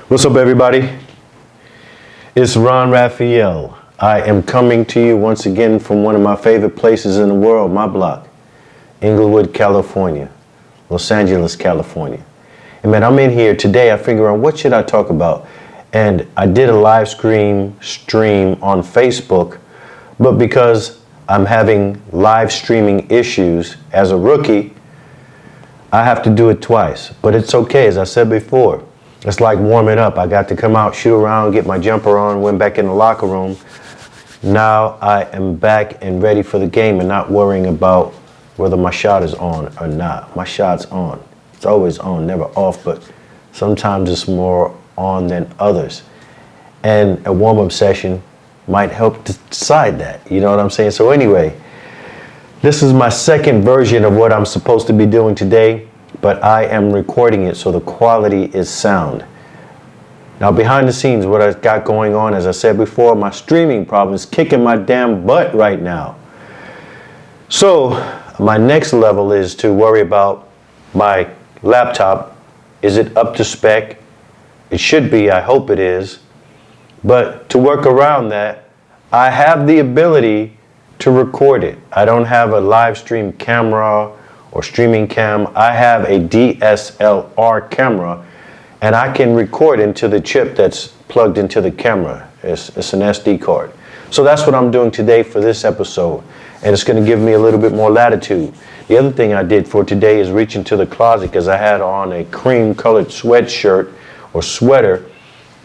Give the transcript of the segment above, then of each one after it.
What's up, everybody? It's Ron Raphael. I am coming to you once again from one of my favorite places in the world, my block, Inglewood, California, Los Angeles, California. And man, I'm in here today. I figure out what should I talk about, and I did a live stream on Facebook, but because I'm having live streaming issues as a rookie, I have to do it twice. But it's okay, as I said before. It's like warming up. I got to come out, shoot around, get my jumper on, went back in the locker room. Now I am back and ready for the game and not worrying about whether my shot is on or not. My shot's on. It's always on, never off, but sometimes it's more on than others. And a warm-up session might help decide that. You know what I'm saying? So anyway, this is my second version of what I'm supposed to be doing today, but I am recording it so the quality is sound. Now, behind the scenes, what I've got going on, as I said before, my streaming problem is kicking my damn butt right now. So my next level is to worry about my laptop. Is it up to spec? It should be. I hope it is. But to work around that, I have the ability to record it. I don't have a live stream camera or streaming cam. I have a DSLR camera, and I can record into the chip that's plugged into the camera. It's an SD card. So that's what I'm doing today for this episode, and it's going to give me a little bit more latitude. The other thing I did for today is reach into the closet because I had on a cream colored sweatshirt or sweater,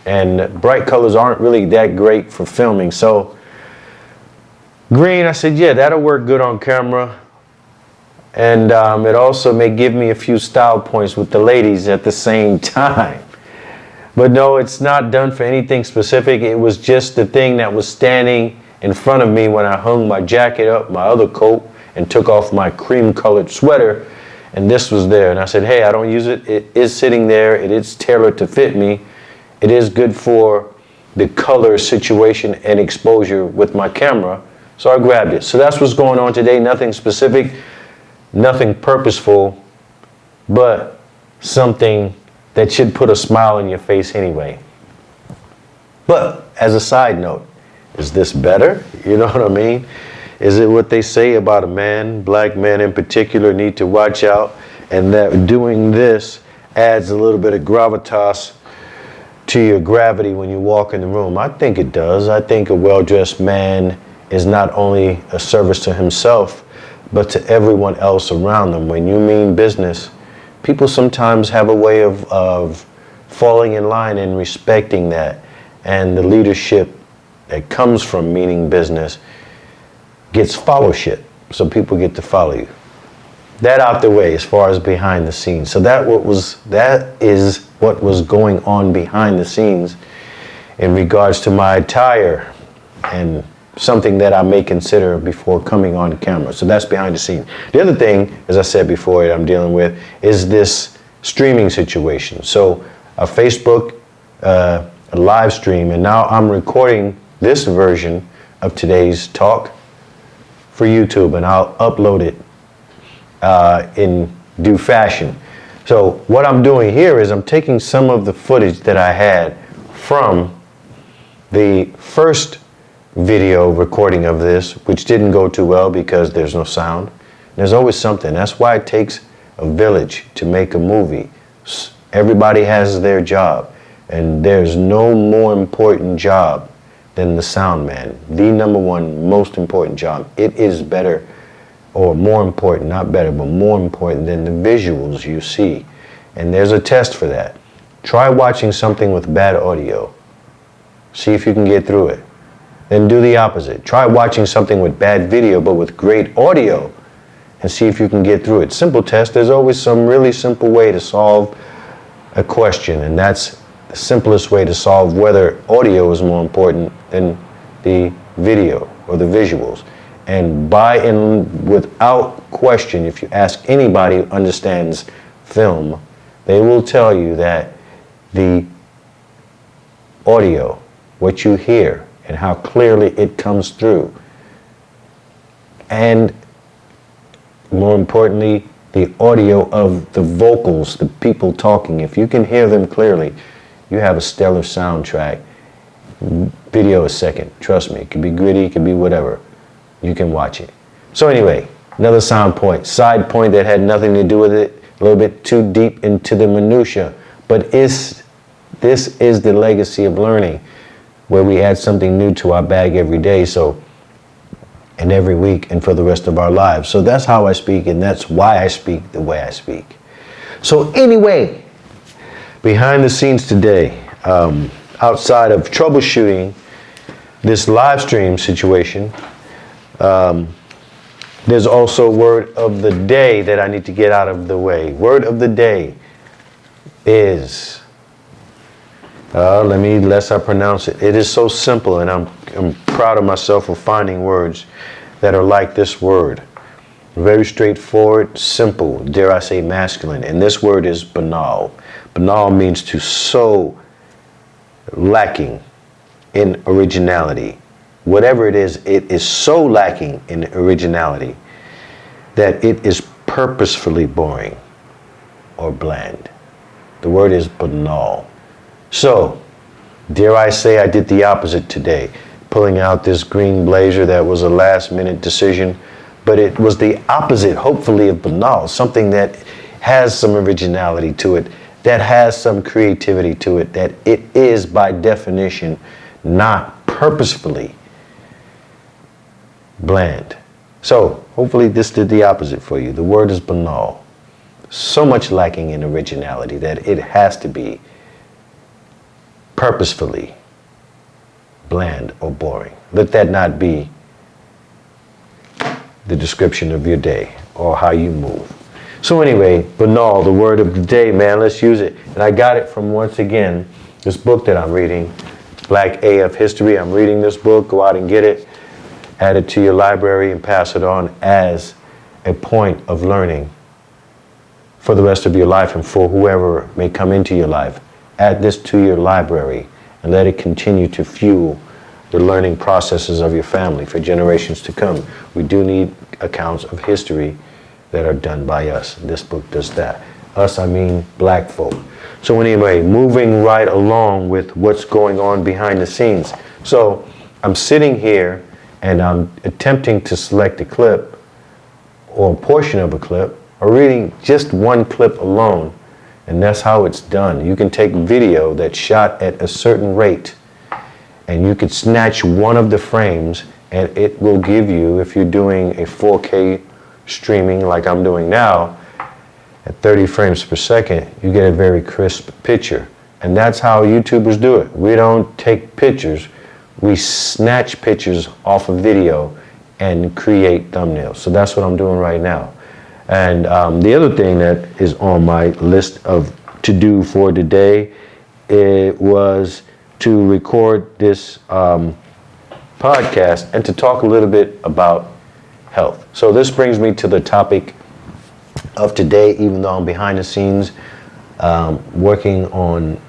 and bright colors aren't really that great for filming. So green, I said, yeah, that'll work good on camera. And it also may give me a few style points with the ladies at the same time. But no, it's not done for anything specific. It was just the thing that was standing in front of me when I hung my jacket up, my other coat, and took off my cream-colored sweater. And this was there. And I said, hey, I don't use it. It is sitting there. It is tailored to fit me. It is good for the color situation and exposure with my camera. So I grabbed it. So that's what's going on today. Nothing specific. Nothing purposeful, but something that should put a smile on your face anyway. But as a side note, is this better? You know what I mean? Is it what they say about a man, black men in particular, need to watch out, and that doing this adds a little bit of gravitas to your gravity when you walk in the room? I think it does. I think a well-dressed man is not only a service to himself, but to everyone else around them. When you mean business, people sometimes have a way of falling in line and respecting that. And the leadership that comes from meaning business gets followship. So people get to follow you. That out the way as far as behind the scenes. So that is what was going on behind the scenes in regards to my attire and something that I may consider before coming on camera. So that's behind the scene. The other thing, as I said before, that I'm dealing with is this streaming situation. So a Facebook, a live stream, and now I'm recording this version of today's talk for YouTube, and I'll upload it in due fashion. So what I'm doing here is I'm taking some of the footage that I had from the first video recording of this, which didn't go too well because there's no sound. There's always something. That's why it takes a village to make a movie. Everybody has their job, and there's no more important job than the sound man. The number one most important job. It is better, or more important, not better, but more important than the visuals you see. And there's a test for that. Try watching something with bad audio. See if you can get through it. Then do the opposite. Try watching something with bad video but with great audio and see if you can get through it. Simple test. There's always some really simple way to solve a question, and that's the simplest way to solve whether audio is more important than the video or the visuals. And without question, if you ask anybody who understands film, they will tell you that the audio, what you hear, and how clearly it comes through, and more importantly, the audio of the vocals, the people talking, if you can hear them clearly, you have a stellar soundtrack. Video is second. Trust me. It could be gritty. It could be whatever. You can watch it. So anyway, another side point that had nothing to do with it, a little bit too deep into the minutia. But this is the legacy of learning, where we add something new to our bag every day. And every week and for the rest of our lives. So that's how I speak, and that's why I speak the way I speak. So anyway, behind the scenes today, outside of troubleshooting this live stream situation, there's also word of the day that I need to get out of the way. Word of the day is, lest I pronounce it. It is so simple, and I'm proud of myself for finding words that are like this word. Very straightforward, simple, dare I say masculine. And this word is banal. Banal means to so lacking in originality. Whatever it is so lacking in originality that it is purposefully boring or bland. The word is banal. So, dare I say I did the opposite today, pulling out this green blazer that was a last minute decision, but it was the opposite, hopefully, of banal, something that has some originality to it, that has some creativity to it, that it is by definition not purposefully bland. So, hopefully this did the opposite for you. The word is banal. So much lacking in originality that it has to be purposefully bland or boring. Let that not be the description of your day or how you move. So anyway, banal, the word of the day, man, let's use it. And I got it from, once again, this book that I'm reading, Black AF History. I'm reading this book. Go out and get it, add it to your library, and pass it on as a point of learning for the rest of your life and for whoever may come into your life. Add this to your library and let it continue to fuel the learning processes of your family for generations to come. We do need accounts of history that are done by us. This book does that. Us, I mean black folk. So anyway, moving right along with what's going on behind the scenes. So I'm sitting here and I'm attempting to select a clip or a portion of a clip, or reading just one clip alone. And that's how it's done. You can take video that's shot at a certain rate and you could snatch one of the frames and it will give you, if you're doing a 4K streaming like I'm doing now, at 30 frames per second, you get a very crisp picture. And that's how YouTubers do it. We don't take pictures, we snatch pictures off of video and create thumbnails. So that's what I'm doing right now. And the other thing that is on my list of to do for today, it was to record this podcast and to talk a little bit about health. So this brings me to the topic of today, even though I'm behind the scenes working on,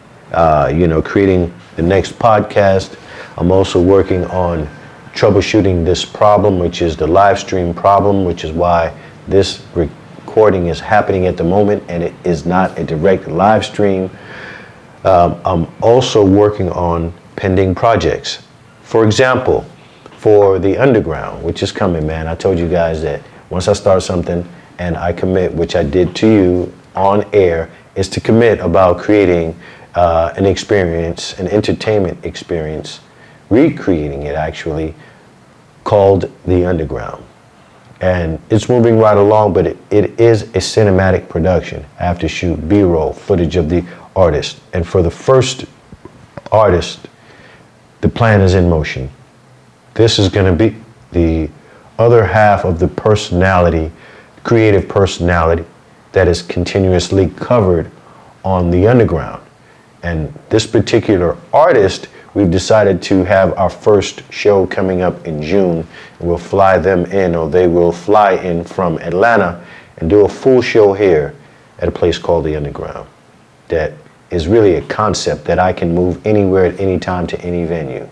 creating the next podcast. I'm also working on troubleshooting this problem, which is the live stream problem, which is why this recording is happening at the moment and it is not a direct live stream. I'm also working on pending projects. For example, for the underground, which is coming, man. I told you guys that once I start something and I commit, which I did to you on air, is to commit about creating an experience, an entertainment experience, recreating it actually, called The Underground. And it's moving right along, but it is a cinematic production. I have to shoot B-roll footage of the artist. And for the first artist, the plan is in motion. This is going to be the other half of the personality, creative personality, that is continuously covered on The Underground. And this particular artist, we've decided to have our first show coming up in June. And we'll fly them in, or they will fly in from Atlanta and do a full show here at a place called The Underground. That is really a concept that I can move anywhere at any time to any venue.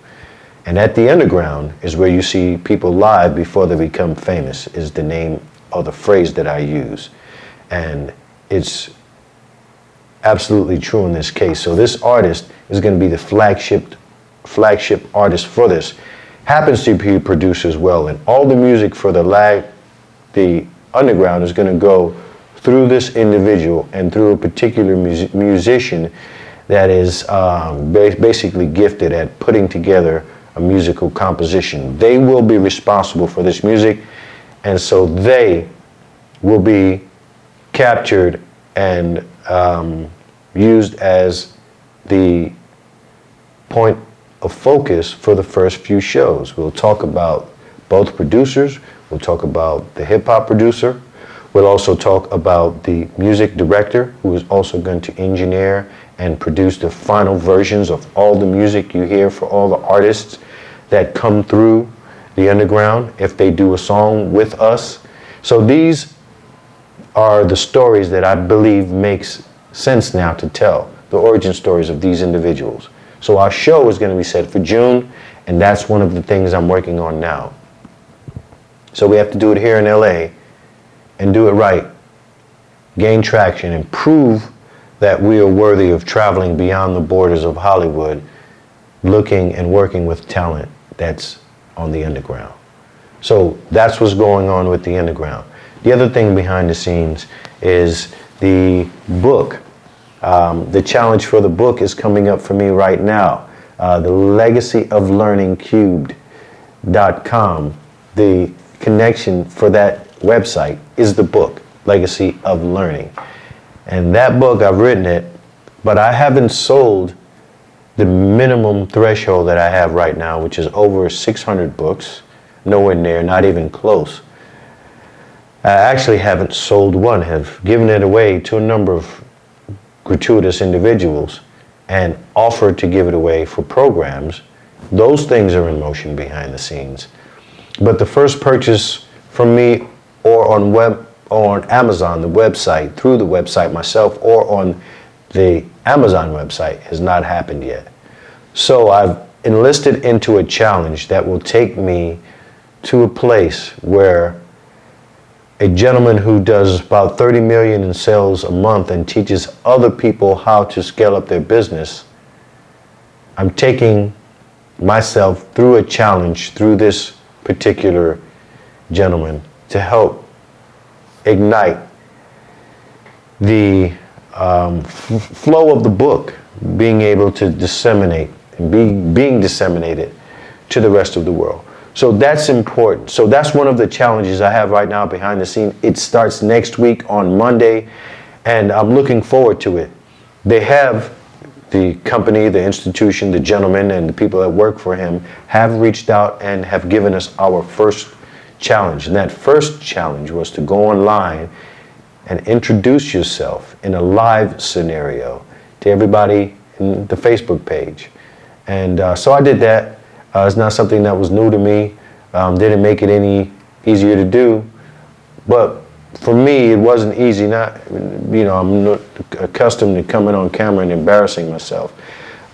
And at The Underground is where you see people live before they become famous, is the name or the phrase that I use. And it's absolutely true in this case. So this artist is going to be the flagship artist for this. Happens to be produced as well, and all the music for the underground is going to go through this individual and through a particular musician that is basically gifted at putting together a musical composition. They will be responsible for this music, and so they will be captured and used as the point of focus for the first few shows. We'll talk about both producers. We'll talk about the hip-hop producer. We'll also talk about the music director, who is also going to engineer and produce the final versions of all the music you hear for all the artists that come through the underground if they do a song with us. So these are the stories that I believe makes sense now to tell, the origin stories of these individuals. So our show is going to be set for June, and that's one of the things I'm working on now. So we have to do it here in LA and do it right, gain traction, and prove that we are worthy of traveling beyond the borders of Hollywood, looking and working with talent that's on the underground. So that's what's going on with the underground. The other thing behind the scenes is the book. The challenge for the book is coming up for me right now. The Legacy of Learning Cubed.com. The connection for that website is the book, Legacy of Learning. And that book, I've written it, but I haven't sold the minimum threshold that I have right now, which is over 600 books, nowhere near, not even close. I actually haven't sold one, have given it away to a number of gratuitous individuals and offered to give it away for programs. Those things are in motion behind the scenes. But the first purchase from me or on Amazon, the website, through the website myself, or on the Amazon website has not happened yet. So I've enlisted into a challenge that will take me to a place where a gentleman who does about 30 million in sales a month and teaches other people how to scale up their business, I'm taking myself through a challenge through this particular gentleman to help ignite the flow of the book being able to disseminate and being disseminated to the rest of the world. So that's important. So that's one of the challenges I have right now behind the scene. It starts next week on Monday, and I'm looking forward to it. They have the company, the institution, the gentleman, and the people that work for him have reached out and have given us our first challenge. And that first challenge was to go online and introduce yourself in a live scenario to everybody in the Facebook page. And so I did that. It's not something that was new to me. Didn't make it any easier to do. But for me, it wasn't easy. I'm not accustomed to coming on camera and embarrassing myself.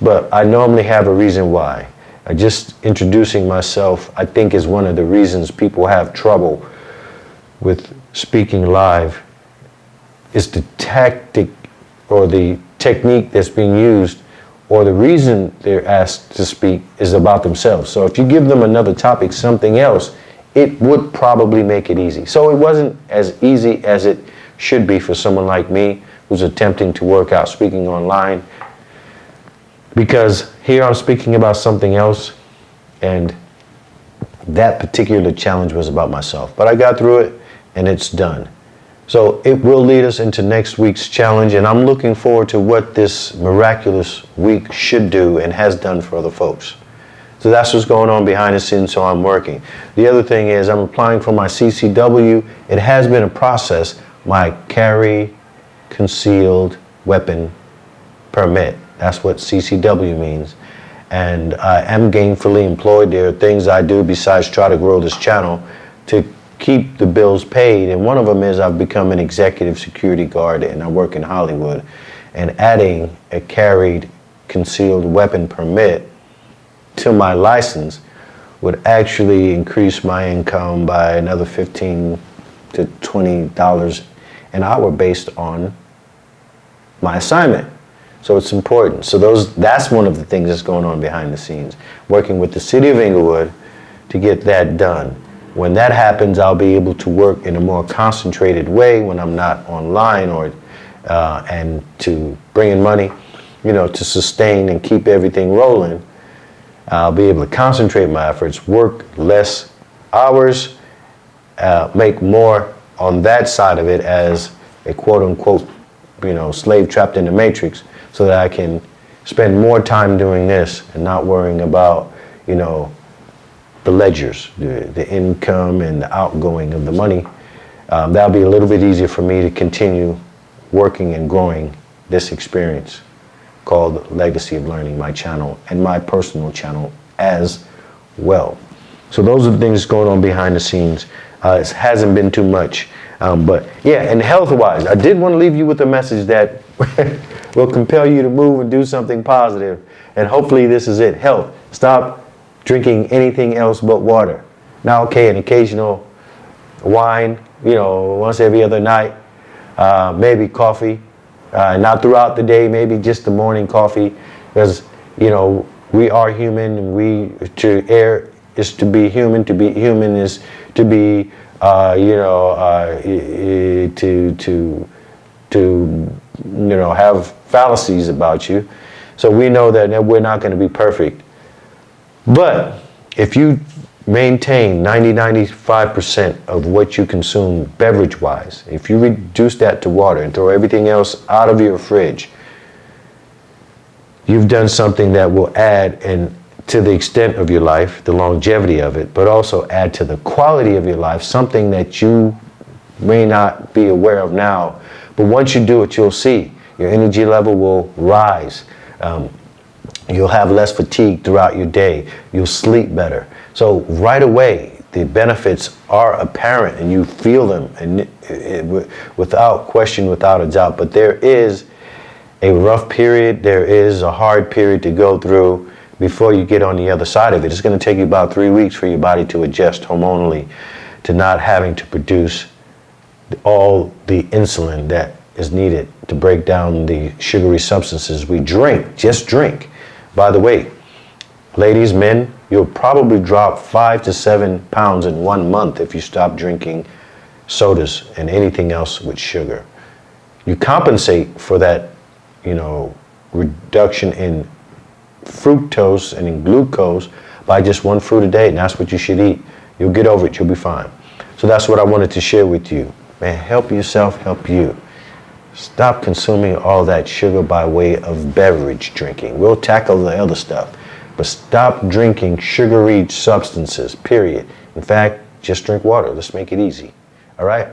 But I normally have a reason why. Just introducing myself, I think, is one of the reasons people have trouble with speaking live. Is the tactic or the technique that's being used, or the reason they're asked to speak is about themselves. So if you give them another topic, something else, it would probably make it easy. So it wasn't as easy as it should be for someone like me who's attempting to work out speaking online, because here I'm speaking about something else, and that particular challenge was about myself. But I got through it, and it's done. So it will lead us into next week's challenge, and I'm looking forward to what this miraculous week should do and has done for other folks. So that's what's going on behind the scenes, so I'm working. The other thing is I'm applying for my CCW. It has been a process, my carry concealed weapon permit. That's what CCW means. And I am gainfully employed. There are things I do besides try to grow this channel to keep the bills paid, and one of them is I've become an executive security guard, and I work in Hollywood, and adding a carried concealed weapon permit to my license would actually increase my income by another $15 to $20 an hour based on my assignment. So it's important. So that's one of the things that's going on behind the scenes, working with the city of Inglewood to get that done. When that happens, I'll be able to work in a more concentrated way when I'm not online, or and to bring in money, to sustain and keep everything rolling. I'll be able to concentrate my efforts, work less hours, make more on that side of it as a quote unquote, slave trapped in the matrix, so that I can spend more time doing this and not worrying about, the ledgers, the income and the outgoing of the money. That'll be a little bit easier for me to continue working and growing this experience called Legacy of Learning, my channel and my personal channel as well. So those are the things going on behind the scenes. It hasn't been too much. But yeah, and health-wise, I did want to leave you with a message that will compel you to move and do something positive. And hopefully this is it. Health. Stop drinking anything else but water. Now, okay, an occasional wine, once every other night, maybe coffee, not throughout the day, maybe just the morning coffee, because, we are human, and to err is to be human. To be human is to be, have fallacies about you. So we know that we're not going to be perfect. But if you maintain 95% of what you consume beverage-wise, if you reduce that to water and throw everything else out of your fridge, you've done something that will add to the extent of your life, the longevity of it, but also add to the quality of your life, something that you may not be aware of now. But once you do it, you'll see your energy level will rise. You'll have less fatigue throughout your day. You'll sleep better. So right away, the benefits are apparent and you feel them, and without question, without a doubt. But there is a rough period. There is a hard period to go through before you get on the other side of it. It's going to take you about 3 weeks for your body to adjust hormonally to not having to produce all the insulin that is needed to break down the sugary substances we drink. Just drink. By the way, ladies, men, you'll probably drop 5 to 7 pounds in 1 month if you stop drinking sodas and anything else with sugar. You compensate for that, reduction in fructose and in glucose by just 1 fruit a day, and that's what you should eat. You'll get over it. You'll be fine. So that's what I wanted to share with you. Man, help yourself, help you. Stop consuming all that sugar by way of beverage drinking. We'll tackle the other stuff, but stop drinking sugar-rich substances, period. In fact, just drink water. Let's make it easy. All right?